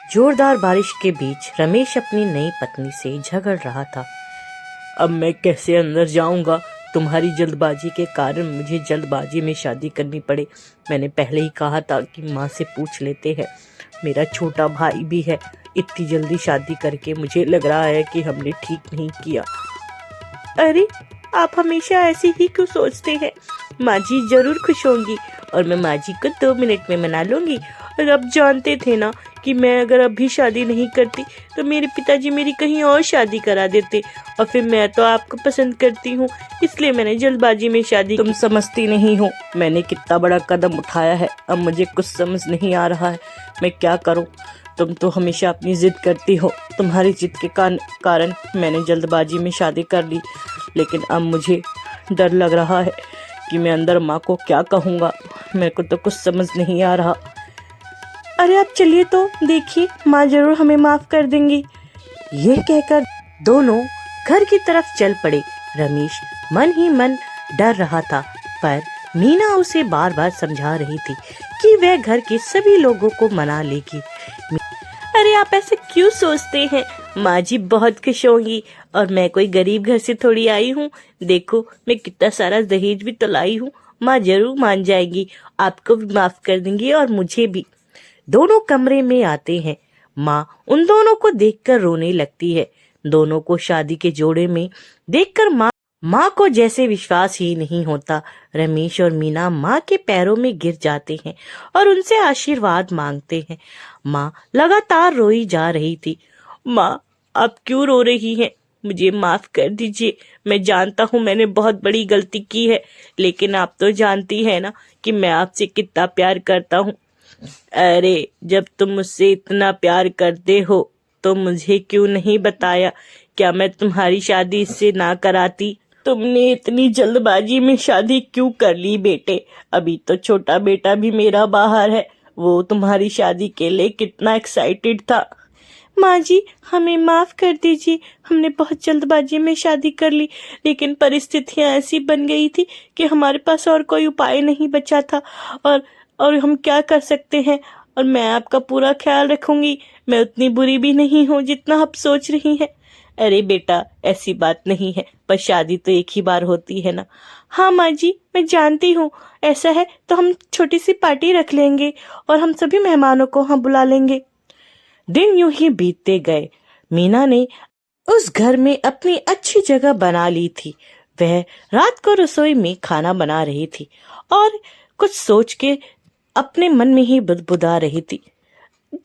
जोरदार बारिश के बीच रमेश अपनी नई पत्नी से झगड़ रहा था। अब मैं कैसे अंदर जाऊंगा? तुम्हारी जल्दबाजी के कारण मुझे जल्दबाजी में शादी करनी पड़े। मैंने पहले ही कहा था कि माँ से पूछ लेते हैं। मेरा छोटा भाई भी है। इतनी जल्दी शादी करके मुझे लग रहा है कि हमने ठीक नहीं किया। अरे, आप हमेशा ऐसे ही क्यों सोचते हैं? माँ जी जरूर खुश होंगी और मैं माँ जी को 2 मिनट में मना लूंगी। और अब जानते थे ना कि मैं अगर अभी शादी नहीं करती तो मेरे पिताजी मेरी कहीं और शादी करा देते, और फिर मैं तो आपको पसंद करती हूँ, इसलिए मैंने जल्दबाजी में शादी। तुम समझती नहीं हो मैंने कितना बड़ा कदम उठाया है। अब मुझे कुछ समझ नहीं आ रहा है मैं क्या करूँ। तुम तो हमेशा अपनी जिद करती हो। तुम्हारी जिद के कारण मैंने जल्दबाजी में शादी कर ली, लेकिन अब मुझे डर लग रहा है कि मैं अंदर माँ को क्या कहूँगा। मेरे को तो कुछ समझ नहीं आ रहा। अरे आप चलिए तो देखिए, माँ जरूर हमें माफ कर देंगी। ये कहकर दोनों घर की तरफ चल पड़े। रमेश मन ही मन डर रहा था, पर मीना उसे बार बार समझा रही थी कि वह घर के सभी लोगों को मना लेगी। अरे आप ऐसे क्यों सोचते हैं? माँ जी बहुत खुश होंगी, और मैं कोई गरीब घर से थोड़ी आई हूँ। देखो मैं कितना सारा दहेज भी तो लाई हूँ। माँ जरूर मान जाएंगी, आपको भी माफ कर देंगी और मुझे भी। दोनों कमरे में आते हैं। माँ उन दोनों को देखकर रोने लगती है। दोनों को शादी के जोड़े में देखकर माँ को जैसे विश्वास ही नहीं होता। रमेश और मीना माँ के पैरों में गिर जाते हैं और उनसे आशीर्वाद मांगते हैं। माँ लगातार रोई जा रही थी। माँ, आप क्यों रो रही हैं? मुझे माफ कर दीजिए। मैं जानता हूँ मैंने बहुत बड़ी गलती की है, लेकिन आप तो जानती है ना कि मैं आपसे कितना प्यार करता हूँ। अरे, जब तुम मुझसे इतना प्यार करते हो तो मुझे क्यों नहीं बताया? क्या मैं तुम्हारी शादी इससे ना कराती? तुमने इतनी जल्दबाजी में शादी क्यों कर ली बेटे? अभी तो छोटा बेटा भी मेरा बाहर है। वो तुम्हारी शादी के लिए कितना एक्साइटेड था। माँ जी, हमें माफ कर दीजिए। हमने बहुत जल्दबाजी में शादी कर ली, लेकिन परिस्थितियां ऐसी बन गई थी कि हमारे पास और कोई उपाय नहीं बचा था। और हम क्या कर सकते हैं? और मैं आपका पूरा ख्याल रखूंगी। मैं उतनी बुरी भी नहीं हूँ जितना आप सोच रही हैं। अरे बेटा, ऐसी बात नहीं है, पर शादी तो एक ही बार होती है ना। हाँ माँ जी, मैं जानती हूँ। ऐसा है तो हम छोटी सी पार्टी रख लेंगे और हम सभी मेहमानों को हम बुला लेंगे। दिन यूं ही बीतते गए। मीना ने उस घर में अपनी अच्छी जगह बना ली थी। वह रात को रसोई में खाना बना रही थी और कुछ सोच के अपने मन में ही बुदबुदा रही थी।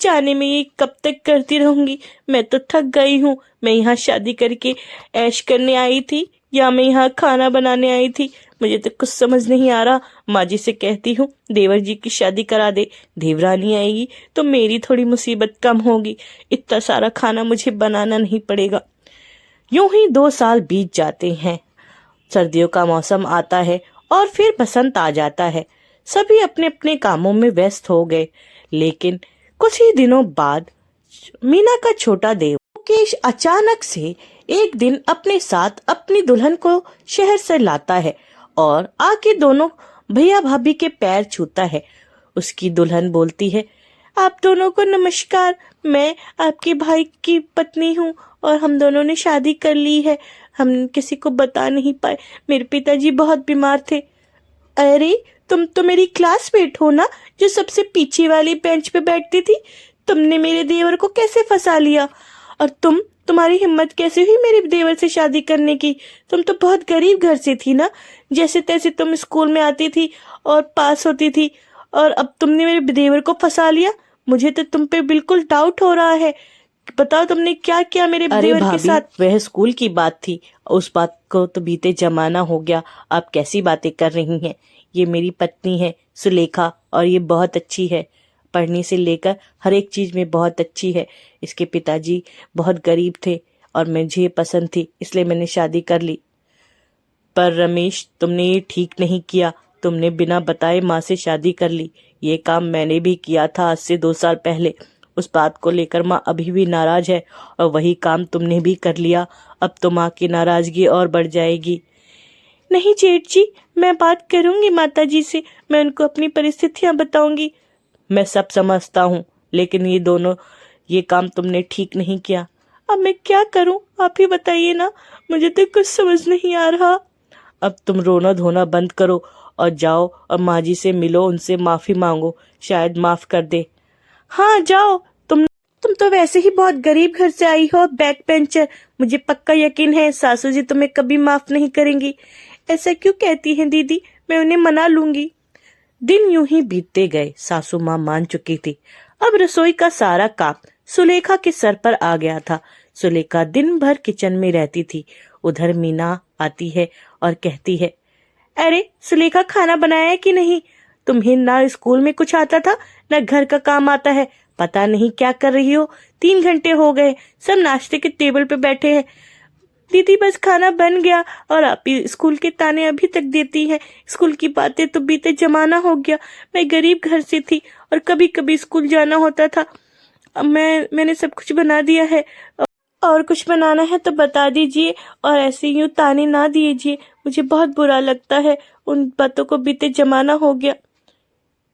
जाने में ये कब तक करती रहूंगी? मैं तो थक गई हूँ। मैं यहाँ शादी करके ऐश करने आई थी या मैं यहाँ खाना बनाने आई थी? मुझे तो कुछ समझ नहीं आ रहा। माँ जी से कहती हूँ देवर जी की शादी करा दे। देवरानी आएगी तो मेरी थोड़ी मुसीबत कम होगी। इतना सारा खाना मुझे बनाना नहीं पड़ेगा। यूं ही 2 साल बीत जाते हैं। सर्दियों का मौसम आता है और फिर बसंत आ जाता है। सभी अपने अपने कामों में व्यस्त हो गए, लेकिन कुछ ही दिनों बाद मीना का छोटा देवर मुकेश अचानक से एक दिन अपने साथ अपनी दुल्हन को शहर से लाता है और आके दोनों भैया भाभी के पैर छूता है। उसकी दुल्हन बोलती है, आप दोनों को नमस्कार। मैं आपके भाई की पत्नी हूँ और हम दोनों ने शादी कर ली है। हम किसी को बता नहीं पाए। मेरे पिताजी बहुत बीमार थे। अरे, तुम तो मेरी क्लासमेट हो ना, जो सबसे पीछे वाली बेंच पे बैठती थी। तुमने मेरे देवर को कैसे फंसा लिया? और तुम्हारी हिम्मत कैसे हुई मेरे देवर से शादी करने की? तुम तो बहुत गरीब घर से थी ना। जैसे तैसे तुम स्कूल में आती थी और पास होती थी, और अब तुमने मेरे देवर को फंसा लिया। मुझे तो तुम पे बिल्कुल डाउट हो रहा है। बताओ तुमने क्या किया मेरे देवर के साथ? वह स्कूल की बात थी। उस बात को तो बीते जमाना हो गया। आप कैसी बातें कर रही हैं? ये मेरी पत्नी है सुलेखा, और ये बहुत अच्छी है। पढ़ने से लेकर हर एक चीज में बहुत अच्छी है। इसके पिताजी बहुत गरीब थे और मुझे पसंद थी, इसलिए मैंने शादी कर ली। पर रमेश, तुमने ये ठीक नहीं किया। तुमने बिना बताए माँ से शादी कर ली। ये काम मैंने भी किया था आज से 2 साल पहले। उस बात को लेकर माँ अभी भी नाराज है, और वही काम तुमने भी कर लिया। अब तो माँ की नाराजगी और बढ़ जाएगी। नहीं जेठ जी, मैं बात करूंगी माता जी से। मैं उनको अपनी परिस्थितियां बताऊंगी। मैं सब समझता हूँ, लेकिन ये काम तुमने ठीक नहीं किया। अब मैं क्या करूं, आप ही बताइए ना, मुझे तो कुछ समझ नहीं आ रहा। अब तुम रोना धोना बंद करो और जाओ और माँ जी से मिलो, उनसे माफी मांगो, शायद माफ कर दे। हाँ जाओ, तुम तो वैसे ही बहुत गरीब घर से आई हो, बैक बेंचर। मुझे पक्का यकीन है सासू जी तुम्हें कभी माफ नहीं करेंगी। ऐसा क्यों कहती हैं दीदी, मैं उन्हें मना लूंगी। दिन यूं ही बीतते गए। सासू माँ मान चुकी थी। अब रसोई का सारा काम सुलेखा के सर पर आ गया था। सुलेखा दिन भर किचन में रहती थी। उधर मीना आती है और कहती है, अरे सुलेखा, खाना बनाया है कि नहीं? तुम्हें ना स्कूल में कुछ आता था, ना घर का काम आता है। पता नहीं क्या कर रही हो। 3 घंटे हो गए, सब नाश्ते के टेबल पे बैठे हैं। दीदी बस खाना बन गया और आप ही स्कूल के ताने अभी तक देती हैं। स्कूल की बातें तो बीते जमाना हो गया। मैं गरीब घर से थी और कभी कभी स्कूल जाना होता था। अब मैंने सब कुछ बना दिया है। और कुछ बनाना है तो बता दीजिए, और ऐसे यूं ताने ना दीजिए, मुझे बहुत बुरा लगता है। उन बातों को बीते जमाना हो गया।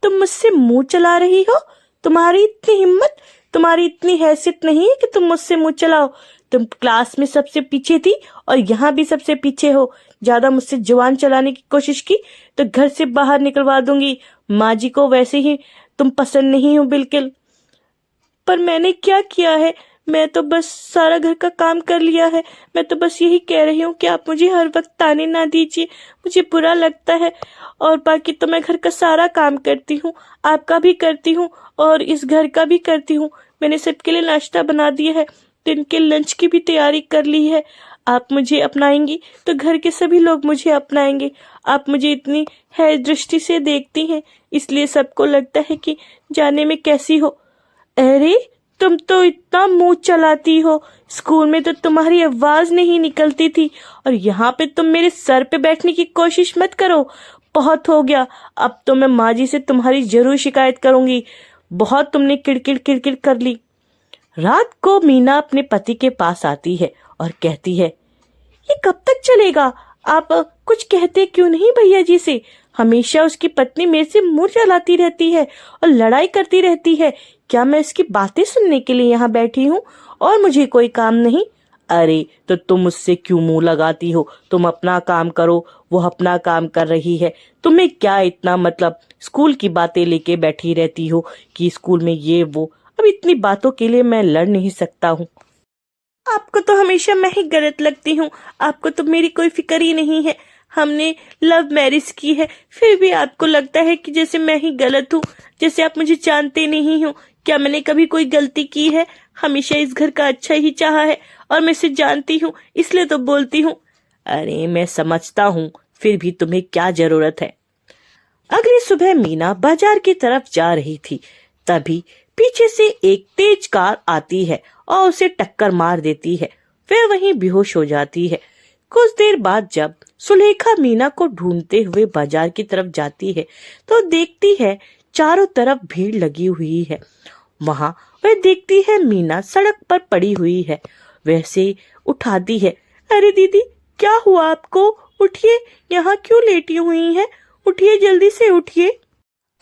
तुम मुझसे मुंह चला रही हो? तुम्हारी इतनी हिम्मत, तुम्हारी इतनी हैसियत नहीं है कि तुम मुझसे मुंह चलाओ। तुम क्लास में सबसे पीछे थी और यहाँ भी सबसे पीछे हो। ज्यादा मुझसे जुबान चलाने की कोशिश की तो घर से बाहर निकलवा दूंगी। माँ जी को वैसे ही तुम पसंद नहीं हो बिल्कुल। पर मैंने क्या किया है? मैं तो बस सारा घर का काम कर लिया है। मैं तो बस यही कह रही हूँ कि आप मुझे हर वक्त ताने ना दीजिए, मुझे बुरा लगता है। और बाकी तो मैं घर का सारा काम करती हूँ, आपका भी करती हूँ और इस घर का भी करती हूँ। मैंने सबके लिए नाश्ता बना दिया है, दिन के लंच की भी तैयारी कर ली है। आप मुझे अपनाएंगी तो घर के सभी लोग मुझे अपनाएंगे। आप मुझे इतनी है दृष्टि से देखती हैं, इसलिए सबको लगता है कि जाने में कैसी हो। अरे तुम तो इतना मुंह चलाती हो। स्कूल में तो तुम्हारी आवाज नहीं निकलती थी और यहाँ पे तुम मेरे सर पे बैठने की कोशिश मत करो। बहुत हो गया। अब तो मैं माँ जी से तुम्हारी जरूर शिकायत करूंगी। बहुत तुमने किड़किड़ किड़किड़ कर ली। रात को मीना अपने पति के पास आती है और कहती है, ये कब तक चलेगा? आप कुछ कहते क्यों नहीं भैया जी से? हमेशा उसकी पत्नी मेरे से मुंह चलाती रहती है और लड़ाई करती रहती है। क्या मैं इसकी बातें सुनने के लिए यहाँ बैठी हूँ और मुझे कोई काम नहीं? अरे तो तुम मुझसे क्यों मुंह लगाती हो? तुम अपना काम करो, वो अपना काम कर रही है। तुम्हें क्या इतना मतलब? स्कूल की बातें लेके बैठी रहती हो कि स्कूल में ये वो। अब इतनी बातों के लिए मैं लड़ नहीं सकता हूँ। आपको तो हमेशा मैं ही गलत लगती हूँ। आपको तो मेरी कोई फिक्र ही नहीं है। हमने लव मैरिज की है, फिर भी आपको लगता है कि जैसे मैं ही गलत हूँ, जैसे आप मुझे जानते नहीं हो। क्या मैंने कभी कोई गलती की है? हमेशा इस घर का अच्छा ही चाहा है और मैं इसे जानती हूँ, इसलिए तो बोलती हूँ। अरे मैं समझता हूँ, फिर भी तुम्हें क्या जरूरत है? अगली सुबह मीना बाजार की तरफ जा रही थी, तभी पीछे से एक तेज कार आती है और उसे टक्कर मार देती है। वह वहीं बेहोश हो जाती है। कुछ देर बाद जब सुलेखा मीना को ढूंढते हुए बाजार की तरफ जाती है तो देखती है चारों तरफ भीड़ लगी हुई है। वहां वह देखती है मीना सड़क पर पड़ी हुई है। वैसे उठाती है, अरे दीदी क्या हुआ आपको? उठिए, यहाँ क्यों लेटी हुई हैं? उठिए, जल्दी से उठिए।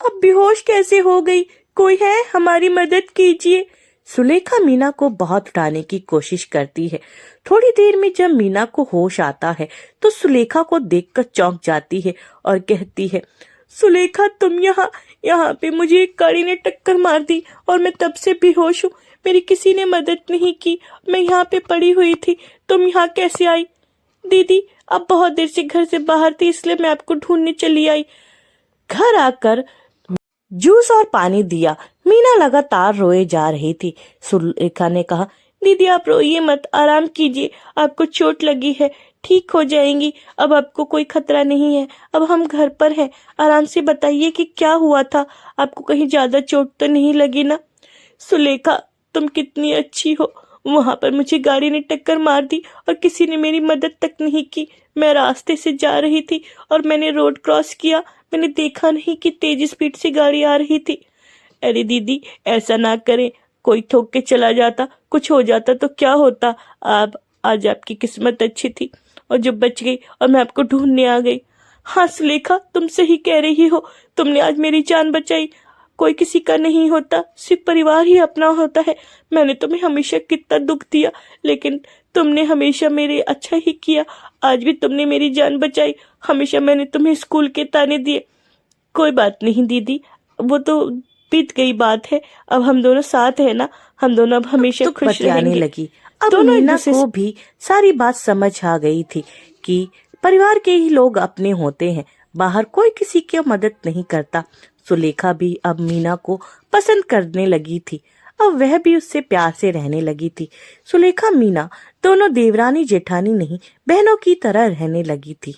अब बेहोश कैसे हो गई? कोई है, हमारी मदद कीजिए। सुलेखा मीना को बहुत उठाने की कोशिश करती है। थोड़ी देर में जब मीना को होश आता है तो सुलेखा को देखकर चौंक जाती है और कहती है, सुलेखा तुम यहाँ पे मुझे एक गाड़ी ने टक्कर मार दी और मैं तब से बेहोश हूँ। मेरी किसी ने मदद नहीं की, मैं यहाँ पे पड़ी हुई थी। तुम यहाँ कैसे आई? दीदी अब बहुत देर से घर से बाहर थी, इसलिए मैं आपको ढूंढने चली आई। घर आकर जूस और पानी दिया। मीना लगातार रोए जा रही थी। सुलेखा ने कहा, दीदी आप रोइए मत, आराम कीजिए, आपको चोट लगी है, ठीक हो जाएंगी। अब आपको कोई खतरा नहीं है। अब हम घर पर हैं, आराम से बताइए कि क्या हुआ था? आपको कहीं ज्यादा चोट तो नहीं लगी ना? सुलेखा तुम कितनी अच्छी हो। वहां पर मुझे गाड़ी ने टक्कर मार दी और किसी ने मेरी मदद तक नहीं की। मैं रास्ते से जा रही थी और मैंने रोड क्रॉस किया। मैंने देखा नहीं कि तेज स्पीड से गाड़ी आ रही थी। अरे दीदी ऐसा ना करें, कोई ठोक के चला जाता, कुछ हो जाता तो क्या होता? आज आपकी किस्मत अच्छी थी और जो बच गई और मैं आपको ढूंढने आ गई। हाँ सुलेखा तुम सही कह रही हो, तुमने आज मेरी जान बचाई। कोई किसी का नहीं होता, सिर्फ परिवार ही अपना होता है। मैंने तुम्हें हमेशा कितना दुख दिया, लेकिन तुमने हमेशा मेरे अच्छा ही किया। आज भी तुमने मेरी जान बचाई। हमेशा मैंने तुम्हें स्कूल के ताने दिए। कोई बात नहीं दीदी, वो तो बीत गई बात है। अब हम दोनों साथ है ना, हम दोनों अब हमेशा खुश रहेंगे। लगी। अब दोनों एक मीना दूसरे को भी सारी बात समझ आ गई थी कि परिवार के ही लोग अपने होते हैं, बाहर कोई किसी की मदद नहीं करता। सुलेखा भी अब मीना को पसंद करने लगी थी। अब वह भी उससे प्यार से रहने लगी थी। सुलेखा मीना दोनों देवरानी जेठानी नहीं, बहनों की तरह रहने लगी थी।